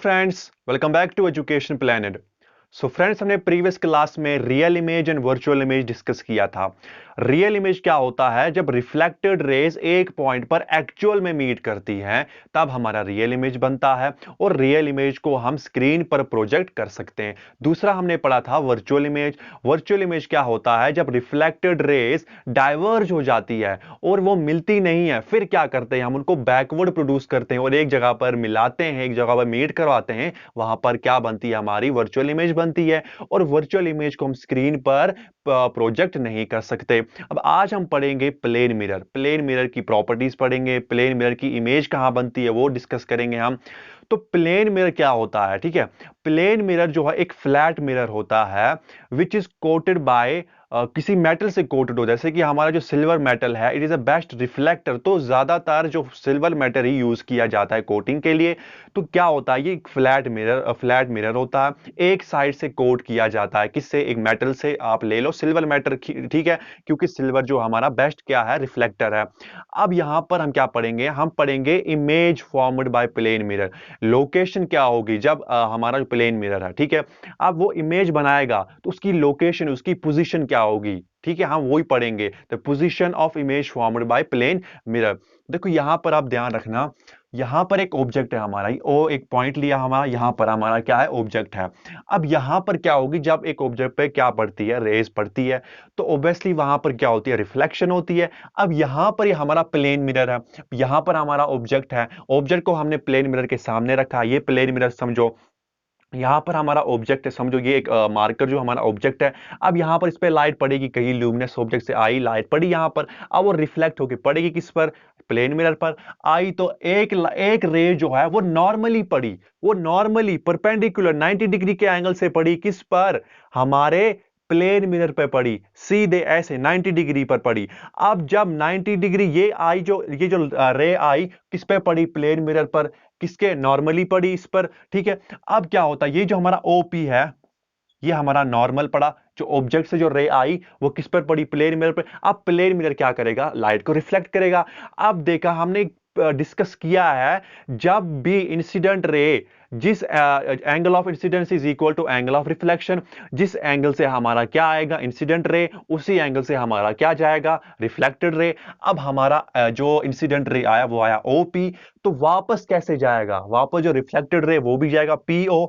Friends, welcome back to education planet. So friends, हमने previous class में real image and virtual image discuss किया था। Real image क्या होता है? जब रिफ्लेक्टेड रेज एक पॉइंट पर एक्चुअल में मीट करती हैं तब हमारा रियल इमेज बनता है और रियल इमेज को हम स्क्रीन पर प्रोजेक्ट कर सकते हैं। दूसरा हमने पढ़ा था वर्चुअल इमेज। वर्चुअल इमेज क्या होता है? जब रिफ्लेक्टेड रेज डाइवर्ज हो जाती है और वो मिलती नहीं है, फिर क्या करते हैं? हम उनको बैकवर्ड प्रोड्यूस करते हैं और एक जगह पर मिलाते हैं, एक जगह पर मीट करवाते हैं। वहां पर क्या बनती है? हमारी वर्चुअल इमेज बनती है और वर्चुअल इमेज को हम स्क्रीन पर प्रोजेक्ट नहीं कर सकते। अब आज हम पढ़ेंगे प्लेन मिरर। प्लेन मिरर की प्रॉपर्टीज पढ़ेंगे, प्लेन मिरर की इमेज कहां बनती है वो डिस्कस करेंगे हम। तो प्लेन मिरर क्या होता है? ठीक है, प्लेन मिरर जो है एक फ्लैट मिरर होता है विच इज कोटेड बाय किसी मेटल से कोटेड हो, जैसे कि हमारा जो सिल्वर मेटल है, it is a best reflector. तो ज्यादातर जो सिल्वर मेटल ही यूज किया जाता है कोटिंग के लिए। तो क्या होता है? ये एक फ्लैट मिरर होता है, एक साइड से कोट किया जाता है। किससे? एक मेटल से। आप ले लो सिल्वर मेटल, ठीक है, क्योंकि सिल्वर जो हमारा बेस्ट क्या है? रिफ्लेक्टर है। अब यहां पर हम क्या पढ़ेंगे? हम पढ़ेंगे image formed by plane mirror. Location क्या होगी जब हमारा जो प्लेन मिरर है, ठीक है, अब वो इमेज बनाएगा तो उसकी लोकेशन, उसकी पोजीशन क्या होगी? ठीक है, हम वही पढ़ेंगे, the position of image formed by plane mirror. देखो यहां पर आप ध्यान रखना, यहां पर एक ऑब्जेक्ट है हमारा, ओ एक पॉइंट लिया हमारा, यहां पर हमारा क्या है? ऑब्जेक्ट है। अब यहां पर क्या होगी? जब एक ऑब्जेक्ट पे क्या पड़ती है? रेज पड़ती है, तो ऑब्वियसली वहां पर क्या होती है? रिफ्लेक्शन होती है। अब यहां पर ये हमारा प्लेन मिरर है, यहां पर हमारा ऑब्जेक्ट है, ऑब्जेक्ट को हमने प्लेन मिरर के सामने रखा। ये प्लेन मिरर समझो, यहां पर हमारा ऑब्जेक्ट है, समझो ये एक मार्कर जो हमारा ऑब्जेक्ट है। अब यहां पर इस पे लाइट पड़ेगी, कहीं ल्यूमिनस ऑब्जेक्ट से आई लाइट पड़ी यहां पर, अब वो रिफ्लेक्ट होकर पड़ेगी किस पर? प्लेन मिरर पर आई। तो एक रे जो है वो नॉर्मली पड़ी, वो नॉर्मली परपेंडिकुलर 90 डिग्री के एंगल से पड़ी। किस पर? हमारे प्लेन मिरर पे पड़ी, सीधे ऐसे 90 डिग्री पर पड़ी। अब जब 90 डिग्री ये जो रे आई किस पे पड़ी? प्लेन मिरर पर। किसके? नॉर्मली पड़ी इस पर, ठीक है। अब क्या होता है? ये जो हमारा ओपी है, ये हमारा नॉर्मल पड़ा, जो ऑब्जेक्ट से जो रे आई वो किस पर पड़ी? प्लेन मिरर पर। अब प्लेन मिरर क्या करेगा? लाइट को रिफ्लेक्ट करेगा। अब देखा हमने, डिस्कस किया है, जब भी इंसिडेंट रे, जिस angle of incidence is equal to angle of reflection, जिस एंगल से हमारा क्या आएगा? इंसिडेंट रे, उसी एंगल से हमारा क्या जाएगा? Reflected ray. अब हमारा जो इंसिडेंट रे आया वो आया ओपी, तो वापस कैसे जाएगा? वापस जो रिफ्लेक्टेड रे वो भी जाएगा पीओ,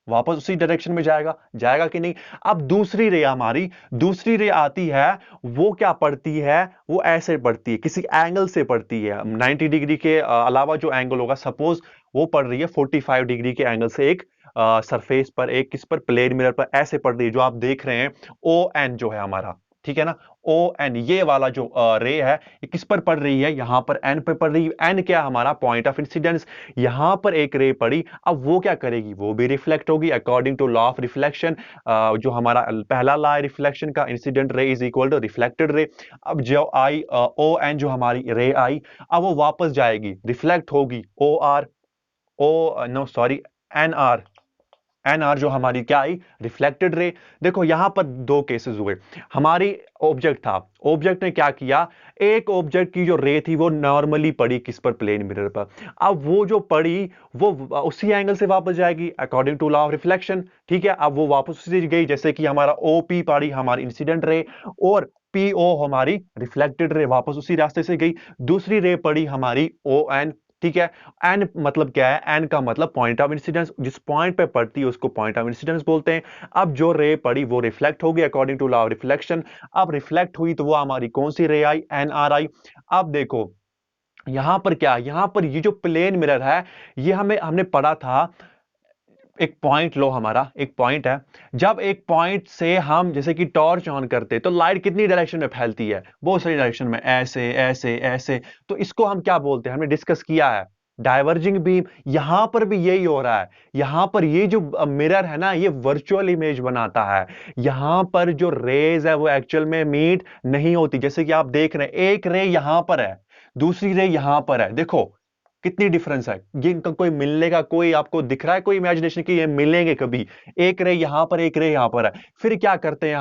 वापस उसी डायरेक्शन में जाएगा, जाएगा कि नहीं? अब दूसरी रे हमारी, दूसरी रे आती है, वो क्या पड़ती है? वो ऐसे पड़ती है, किसी एंगल से पड़ती है 90 डिग्री के अलावा जो एंगल होगा, सपोज वो पड़ रही है 45 डिग्री के एंगल से एक सरफेस पर, एक किस पर? प्लेन मिरर पर ऐसे पड़ रही है, जो आप देख रहे हैं ओ एन जो है हमारा, ठीक है ना, ओ एन। ये वाला जो रे है ये किस पर पड़ रही है? यहां पर एन पे पड़ रही है। एन क्या? हमारा पॉइंट ऑफ इंसिडेंस। यहां पर एक रे पड़ी, अब वो क्या करेगी? वो भी रिफ्लेक्ट होगी according to law of reflection. जो हमारा पहला लॉ है रिफ्लेक्शन का, incident ray is equal to reflected ray. अब जो आई ओ एन जो हमारी रे आई, अब वो वापस जाएगी, रिफ्लेक्ट होगी O R, O no sorry, N R. N R जो हमारी क्या आई? Reflected ray. देखो यहां पर दो केसेस हुए। हमारी ऑब्जेक्ट था, ऑब्जेक्ट ने क्या किया? एक ऑब्जेक्ट की जो रे थी वो नॉर्मली पड़ी किस पर? प्लेन मिरर पर। अब वो जो पड़ी वो उसी एंगल से वापस जाएगी according to law of reflection, ठीक है। अब वो वापस उसी गई, जैसे कि हमारा ओपी पड़ी हमारी इंसिडेंट रे, और पीओ हमारी रिफ्लेक्टेड रे, वापस उसी रास्ते से गई। दूसरी रे पड़ी हमारी ओ एन, ठीक है। एन मतलब क्या है? एन का मतलब पॉइंट ऑफ इंसिडेंस, जिस पॉइंट पे पड़ती है उसको पॉइंट ऑफ इंसिडेंस बोलते हैं। अब जो रे पड़ी वो रिफ्लेक्ट होगी according to law of reflection. अब रिफ्लेक्ट हुई तो वो हमारी कौन सी रे आई? एन आर आई। अब देखो यहां पर क्या, यहां पर ये जो प्लेन मिरर है, ये हमने पढ़ा था, एक पॉइंट लो, हमारा एक पॉइंट है, जब एक पॉइंट से हम जैसे कि टॉर्च ऑन करते तो लाइट कितनी डायरेक्शन में फैलती है? बहुत सारी डायरेक्शन में, ऐसे ऐसे ऐसे। तो इसको हम क्या बोलते हैं? हमने डिस्कस किया है डाइवर्जिंग बीम। यहां पर भी यही हो रहा है। यहां पर ये जो मिरर है ना, ये वर्चुअल इमेज बनाता है। यहां पर जो रेज है वो एक्चुअल में मीट नहीं होती, जैसे कि आप देख रहे हैं, एक रे यहां पर है, दूसरी रे यहां पर है। देखो कितनी डिफरेंस है। ये इनका कोई मिलने का कोई आपको दिख रहा है कोई इमेजिनेशन की ये मिलेंगे कभी? एक रे यहां पर, एक रे यहां पर है। फिर क्या करते हैं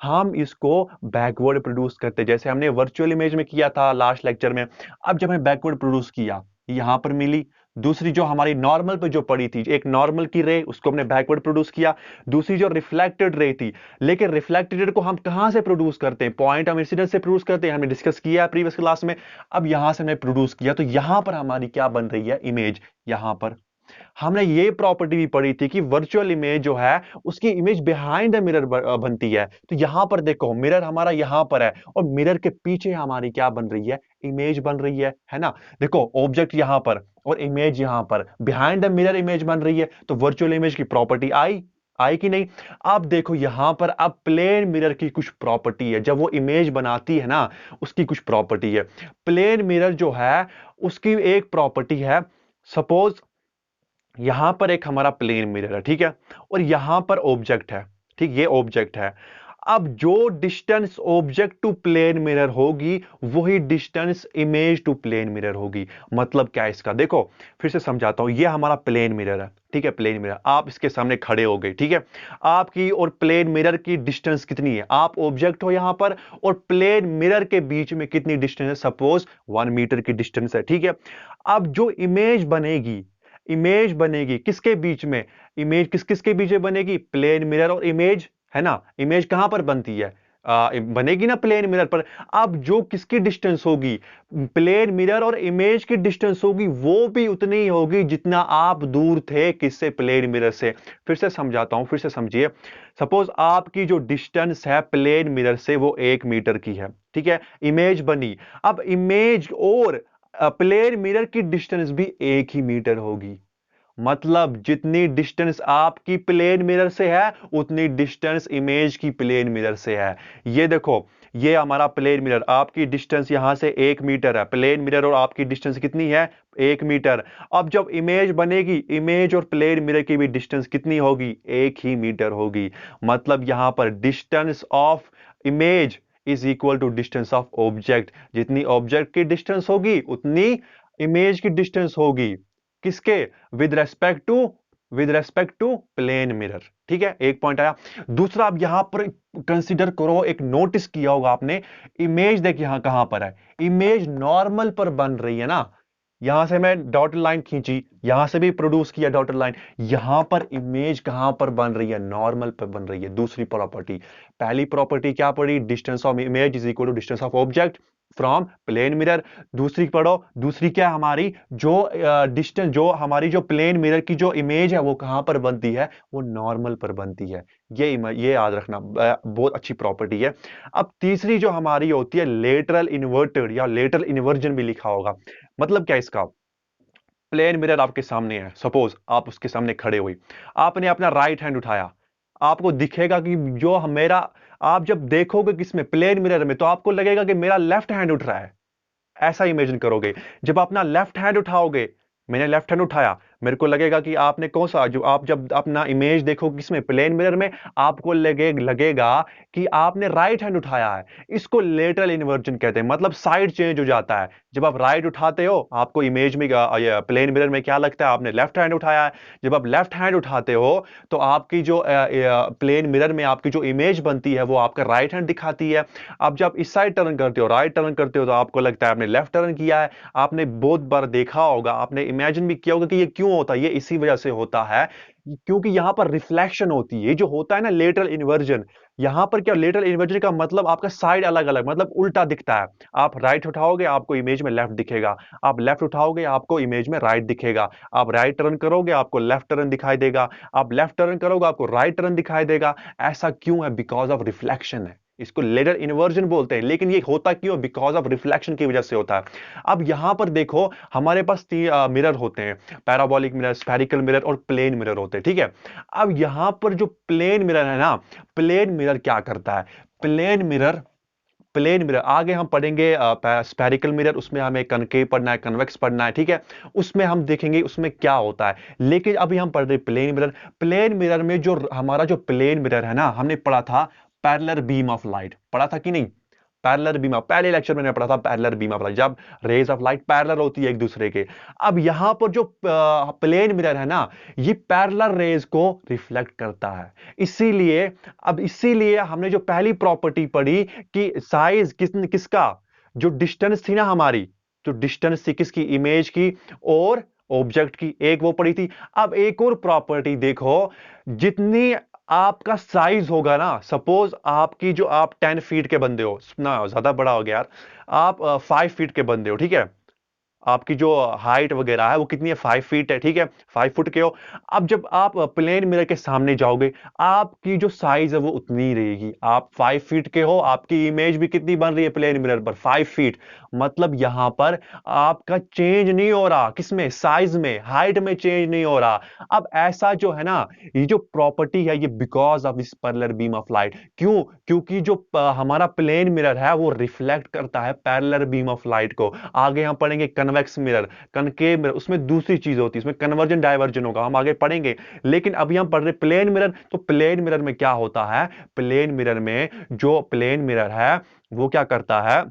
हम इसको बैकवर्ड प्रोड्यूस करते हैं, जैसे हमने वर्चुअल इमेज में किया था लास्ट लेक्चर में। अब जब हमने बैकवर्ड प्रोड्यूस किया, यहां पर मिली दूसरी जो हमारी नॉर्मल पे जो पड़ी थी, एक नॉर्मल की रे उसको हमने बैकवर्ड प्रोड्यूस किया, दूसरी जो रिफ्लेक्टेड रे थी। लेकिन रिफ्लेक्टेड को हम कहां से प्रोड्यूस करते हैं? पॉइंट ऑफ इंसिडेंस से प्रोड्यूस करते हैं, हमने डिस्कस किया प्रीवियस क्लास में। अब यहां से हमने प्रोड्यूस किया, तो यहां पर हमारी क्या बन रही है? इमेज। यहां पर हमने ये प्रॉपर्टी भी पढ़ी थी कि वर्चुअल इमेज जो है उसकी इमेज बिहाइंड द मिरर बनती है। तो यहां पर देखो मिरर हमारा यहां पर है और मिरर के पीछे हमारी क्या बन रही है? इमेज बन रही है ना? देखो ऑब्जेक्ट यहां पर और इमेज यहां पर, बिहाइंड द मिरर इमेज बन रही है, तो वर्चुअल इमेज की प्रॉपर्टी आई आई कि नहीं? अब देखो यहां पर अब प्लेन मिरर की कुछ प्रॉपर्टी है, जब वो इमेज बनाती है ना उसकी कुछ प्रॉपर्टी है। प्लेन मिरर जो है उसकी एक प्रॉपर्टी है, सपोज यहां पर एक हमारा प्लेन मिरर है, ठीक है, और यहां पर ऑब्जेक्ट है, ठीक, ये ऑब्जेक्ट है। अब जो distance object to plane mirror होगी वही distance image to plane mirror होगी। मतलब क्या है इसका? देखो फिर से समझाता हूं। ये हमारा प्लेन मिरर है, ठीक है, प्लेन मिरर, आप इसके सामने खड़े हो गए, ठीक है। आपकी और प्लेन मिरर की डिस्टेंस कितनी है? आप ऑब्जेक्ट हो यहां पर और प्लेन मिरर के बीच में कितनी डिस्टेंस है? सपोज 1 मीटर की डिस्टेंस है, ठीक है। अब जो इमेज बनेगी, इमेज बनेगी किसके बीच में? इमेज किस किसके बीच में बनेगी? प्लेन मिरर और इमेज, है ना? इमेज कहां पर बनती है? बनेगी ना प्लेन मिरर पर। अब जो किसकी डिस्टेंस होगी? प्लेन मिरर और इमेज की डिस्टेंस होगी वो भी उतनी ही होगी जितना आप दूर थे किससे? प्लेन मिरर से। फिर से समझाता हूं, फिर से समझिए। सपोज आपकी जो डिस्टेंस है प्लेन मिरर से वो 1 मीटर की है, ठीक है, इमेज बनी। अब इमेज और प्लेन मिरर की डिस्टेंस भी 1 ही मीटर होगी। मतलब जितनी डिस्टेंस आपकी प्लेन मिरर से है उतनी डिस्टेंस इमेज की प्लेन मिरर से है। ये देखो, ये हमारा प्लेन मिरर, आपकी डिस्टेंस यहां से 1 मीटर है, प्लेन मिरर और आपकी डिस्टेंस कितनी है? 1 मीटर। अब जब इमेज बनेगी, इमेज और प्लेन मिरर की भी डिस्टेंस कितनी होगी? 1 ही मीटर होगी। मतलब यहां पर distance of image is equal to distance of object. जितनी ऑब्जेक्ट की डिस्टेंस होगी उतनी इमेज की डिस्टेंस होगी। किसके? With respect to plane mirror. ठीक है, एक पॉइंट आया। दूसरा, अब यहां पर कंसीडर करो, एक नोटिस किया होगा आपने, इमेज देख यहां कहां पर है? इमेज नॉर्मल पर बन रही है ना। यहां से मैं डॉटेड लाइन खींची, यहां से भी प्रोड्यूस किया डॉटेड लाइन, यहां पर इमेज कहां पर बन रही है? नॉर्मल पर बन रही है। दूसरी प्रॉपर्टी, पहली प्रॉपर्टी क्या पड़ी? Distance of image is equal to distance of object from plane mirror. दूसरी पढ़ो, दूसरी क्या हमारी? जो डिस्टेंस, जो हमारी जो प्लेन मिरर की जो इमेज है वो कहां पर बनती है? वो नॉर्मल पर बनती है। ये याद रखना, बहुत अच्छी प्रॉपर्टी है। अब तीसरी जो हमारी होती है लेटरल इन्वर्टेड या लेटरल इन्वर्जन भी लिखा होगा। मतलब क्या इसका? प्लेन मिरर आपके सामने है, सपोज आप उसके सामने खड़े हुए, आपने अपना राइट हैंड उठाया, आपको दिखेगा कि जो मेरा, आप जब देखोगे किसमें? प्लेन मिरर में, तो आपको लगेगा कि मेरा लेफ्ट हैंड उठ रहा है। ऐसा इमेजिन करोगे। जब अपना लेफ्ट हैंड उठाओगे, मैंने लेफ्ट हैंड उठाया, मेरे को लगेगा कि आपने कौन सा, जो आप जब अपना इमेज देखोगे किसमें? प्लेन मिरर में, आपको लगेगा कि आपने राइट हैंड उठाया है। इसको लेटरल इन्वर्जन कहते हैं, मतलब साइड चेंज हो जाता है। जब आप राइट उठाते हो आपको इमेज में, प्लेन मिरर में क्या लगता है? आपने लेफ्ट हैंड उठाया है। जब आप लेफ्ट हैंड उठाते हो तो आपकी जो प्लेन मिरर में आपकी जो इमेज बनती है वो आपका राइट हैंड दिखाती है। अब जब इस साइड टर्न करते हो, राइट टर्न करते हो, तो आपको लगता है आपने लेफ्ट टर्न किया है। आपने बहुत बार देखा होगा, आपने इमेजिन भी किया होगा कि ये क्यों होता है। ये इसी वजह से होता है क्योंकि यहां पर रिफ्लेक्शन होती है। ये जो होता है ना लेटरल इन्वर्जन, यहां पर क्या, लेटरल इन्वर्जन का मतलब आपका साइड अलग अलग, मतलब उल्टा दिखता है। आप राइट उठाओगे आपको इमेज में लेफ्ट दिखेगा, आप लेफ्ट उठाओगे आपको इमेज में राइट दिखेगा, आप राइट टर्न करोगे आपको लेफ्ट टर्न दिखाई देगा, आप लेफ्ट टर्न करोगे आपको राइट टर्न दिखाई देगा। ऐसा क्यों है? बिकॉज ऑफ रिफ्लेक्शन है। इसको लेटरल इन्वर्जन बोलते हैं। लेकिन ये होता क्यों? बिकॉज ऑफ रिफ्लेक्शन की वजह से होता है। अब यहां पर देखो, हमारे पास मिरर होते हैं, पैराबोलिक मिरर, स्फेरिकल मिरर और प्लेन मिरर होते हैं, ठीक है। अब यहां पर जो प्लेन मिरर है ना, प्लेन मिरर क्या करता है? प्लेन मिरर आगे हम पढ़ेंगे, स्फेरिकल मिरर, उसमें हमें कनकेव पढ़ना है, कन्वेक्स पढ़ना है, ठीक है। उसमें हम देखेंगे उसमें क्या होता है। लेकिन अभी हम पढ़ रहे प्लेन मिरर। प्लेन मिरर में जो हमारा जो प्लेन मिरर है ना, हमने पढ़ा था पैरेलल बीम ऑफ लाइट, पढ़ा था कि नहीं? पैरेलल बीम, पहले लेक्चर में मैंने पढ़ा था पैरेलल बीम ऑफ लाइट, जब रेज ऑफ लाइट पैरेलल होती है एक दूसरे के। अब यहां पर जो प्लेन मिरर है ना, ये पैरेलल रेज को रिफ्लेक्ट करता है। इसीलिए, अब इसीलिए हमने जो पहली प्रॉपर्टी पढ़ी कि साइज किसका, जो डिस्टेंस थी ना हमारी, जो डिस्टेंस थी किसकी? इमेज की और ऑब्जेक्ट की, एक वो पड़ी थी। अब एक और प्रॉपर्टी देखो, जितनी आपका साइज होगा ना, सपोज आपकी जो आप 10 फीट के बंदे हो ना, ज्यादा बड़ा हो गया यार, आप 5 फीट के बंदे हो, ठीक है, आपकी जो हाइट वगैरह है वो कितनी है, 5 फीट है, ठीक है, 5 फुट के हो। अब जब आप प्लेन मिरर के सामने जाओगे, आपकी जो साइज है वो उतनी ही रहेगी। आप 5 फीट के हो, आपकी इमेज भी कितनी बन रही है प्लेन मिरर पर, 5 फीट। मतलब यहां पर आपका चेंज नहीं हो रहा, किसमें, साइज में, हाइट में चेंज नहीं हो रहा। अब ऐसा जो है ना, ये जो प्रॉपर्टी है ये because of this parallel beam of light. क्यों? क्योंकि जो हमारा प्लेन मिरर है वो रिफ्लेक्ट करता है पैरेलल बीम ऑफ लाइट को। आगे हम पढ़ेंगे कन्वेक्स मिरर, कनकेव मिरर, उसमें दूसरी चीज होती है, उसमें कन्वर्जन डाइवर्जन होगा, हम आगे पढ़ेंगे। लेकिन अभी हम पढ़ रहे प्लेन मिरर। तो प्लेन मिरर में क्या होता है, प्लेन मिरर में जो प्लेन मिरर है वो क्या करता है,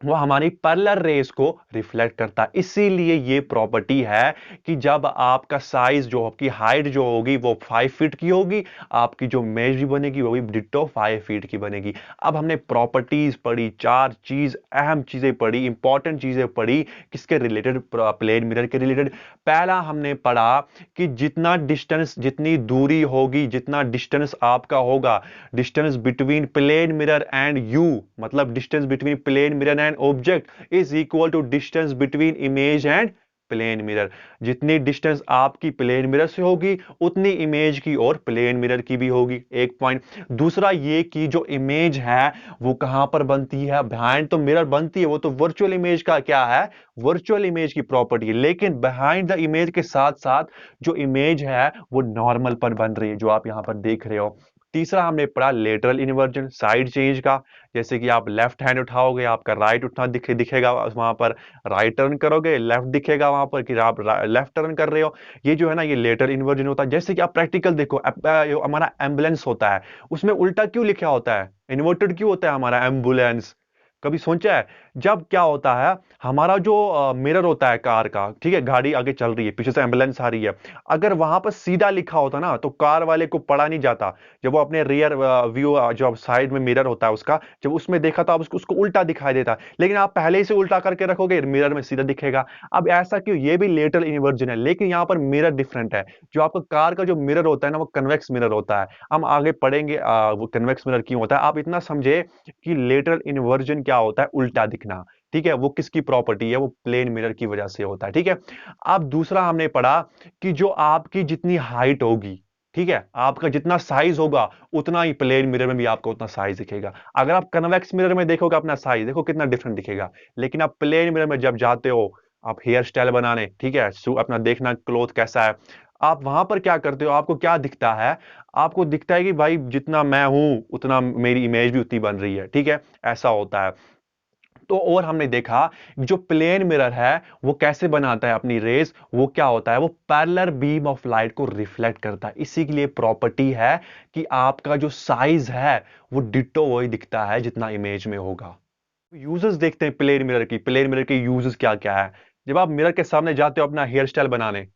वो हमारी पैरेलल रेस को रिफ्लेक्ट करता है। इसीलिए ये प्रॉपर्टी है कि जब आपका साइज जो, आपकी हाइट जो होगी वो 5 फीट की होगी, आपकी जो इमेज भी बनेगी वो भी डिट्टो 5 फीट की बनेगी। अब हमने प्रॉपर्टीज पढ़ी, चार चीज अहम चीजें पढ़ी, इंपॉर्टेंट चीजें पढ़ी, किसके रिलेटेड, प्लेन मिरर के रिलेटेड। पहला हमने पढ़ा कि जितना डिस्टेंस, जितनी दूरी होगी, जितना डिस्टेंस आपका होगा, distance between plane mirror and you, मतलब distance between plane mirror and object is equal to distance between image and plane mirror. जितनी डिस्टेंस आपकी प्लेन मिरर से होगी उतनी इमेज की और प्लेन मिरर की भी होगी, एक पॉइंट। दूसरा ये कि जो इमेज है वो कहां पर बनती है, बिहाइंड तो मिरर बनती है, वो तो वर्चुअल इमेज का क्या है, वर्चुअल इमेज की प्रॉपर्टी है। लेकिन बिहाइंड द इमेज के साथ साथ जो इमेज है वो नॉर्मल पर बन रही है, जो आप यहां पर देख रहे हो। तीसरा हमने पढ़ा लेटरल इन्वर्जन, साइड चेंज का। जैसे कि आप लेफ्ट हैंड उठाओगे, आपका राइट उठना दिखेगा वहां पर, राइट टर्न करोगे लेफ्ट दिखेगा वहां पर कि आप लेफ्ट टर्न कर रहे हो। ये जो है ना, ये लेटरल इन्वर्जन होता है। जैसे कि आप प्रैक्टिकल देखो, हमारा एम्बुलेंस होता है, उसमें उल्टा क्यों लिखा होता है, इन्वर्टेड क्यों होता है हमारा एम्बुलेंस, कभी सोचा है? जब क्या होता है, हमारा जो मिरर होता है कार का, ठीक है, गाड़ी आगे चल रही है, पीछे से एम्बुलेंस आ रही है, अगर वहां पर सीधा लिखा होता ना तो कार वाले को पढ़ा नहीं जाता। जब वो अपने रियर व्यू, जो साइड में मिरर होता है उसका, जब उसमें देखा तो आप उसको उल्टा दिखाई देता। लेकिन आप पहले ही से उल्टा करके रखोगे, मिरर में सीधा दिखेगा। अब ऐसा क्यों, ये भी लेटरल इन्वर्जन है, लेकिन यहाँ पर मिरर डिफरेंट है। जो आपका कार का जो मिरर होता है ना, वो कन्वेक्स मिरर होता है। हम आगे पढ़ेंगे वो कन्वेक्स मिरर क्यों होता है। आप इतना समझे कि लेटरल इन्वर्जन क्या होता है, उल्टा दिखना, ठीक है, वो किसकी प्रॉपर्टी है, वो प्लेन मिरर की वजह से होता है, ठीक है। अब दूसरा हमने पढ़ा कि जो आपकी जितनी हाइट होगी, ठीक है, आपका जितना साइज होगा उतना ही प्लेन मिरर में भी आपको उतना साइज दिखेगा। अगर आप कन्वेक्स मिरर में देखोगे अपना साइज, देखो कितना डिफरेंट दिखेगा। लेकिन आप प्लेन मिरर में जब जाते हो, आप हेयर स्टाइल बनाने, ठीक है, अपना देखना क्लोथ कैसा है, आप वहां पर क्या करते हो, आपको क्या दिखता है, आपको दिखता है कि भाई जितना मैं हूं उतना मेरी इमेज भी उतनी बन रही है, ठीक है, ऐसा होता है। तो और हमने देखा जो प्लेन मिरर है वो कैसे बनाता है अपनी रेस, वो क्या होता है, वो पैरेलल बीम ऑफ लाइट को रिफ्लेक्ट करता है। इसी के लिए प्रॉपर्टी है कि आपका जो साइज है वो डिट्टो वही दिखता है जितना इमेज में होगा। यूजेस देखते हैं प्लेन मिरर की, प्लेन मिरर के यूजेस क्या क्या है। जब आप मिरर के सामने जाते हो अपना हेयर स्टाइल बनाने,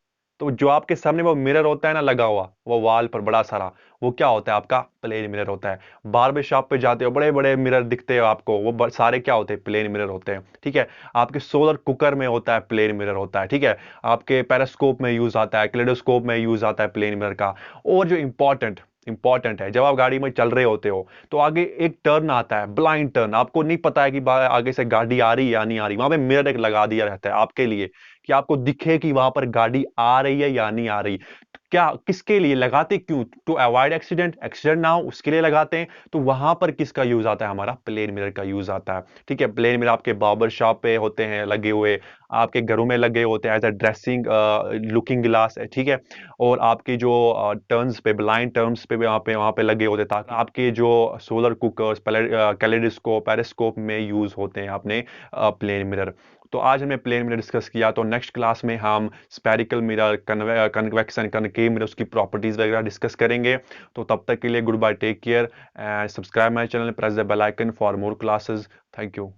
तो जो आपके सामने वो मिरर होता है ना लगा हुआ, वो वॉल पर बड़ा सारा, वो क्या होता है, आपका प्लेन मिरर होता है। बार्बर शॉप पे जाते हो, बड़े बड़े मिरर दिखते हो आपको, वो सारे क्या होते हैं, प्लेन मिरर होते हैं, ठीक है। आपके सोलर कुकर में होता है, प्लेन मिरर होता है, ठीक है। आपके पेरिस्कोप में यूज आता है, कैलेडोस्कोप में यूज आता है प्लेन मिरर का। और जो इंपॉर्टेंट है, जब आप गाड़ी में चल रहे होते हो तो आगे एक टर्न आता है, ब्लाइंड टर्न, आपको नहीं पता है कि आगे से गाड़ी आ रही है या नहीं आ रही, वहां पे मिरर एक लगा दिया रहता है आपके लिए कि आपको दिखे कि वहां पर गाड़ी आ रही है या नहीं आ रही। तो क्या, किसके लिए लगाते, क्यों, टू अवॉइड एक्सीडेंट ना हो उसके लिए लगाते हैं। तो वहां पर किसका यूज आता है, हमारा प्लेन मिरर का यूज आता है, ठीक है। प्लेन मिरर आपके बार्बर शॉप पे होते हैं लगे हुए, आपके घरों में लगे होते हैं as a dressing looking glass है, ठीक है। और आपके जो टर्न्स पे, ब्लाइंड टर्न्स पे भी वहां पे लगे होते हैं, ताकि आपके जो सोलर कुकर्स, कैलेडोस्कोप, पेरिस्कोप में यूज होते हैं अपने प्लेन मिरर। तो आज हमने प्लेन मिरर डिस्कस किया, तो नेक्स्ट क्लास में हम spherical mirror, convex and concave mirror, उसकी प्रॉपर्टीज वगैरह डिस्कस करेंगे। तो तब तक के लिए goodbye, take care and subscribe my channel, press the bell icon for more classes. Thank you.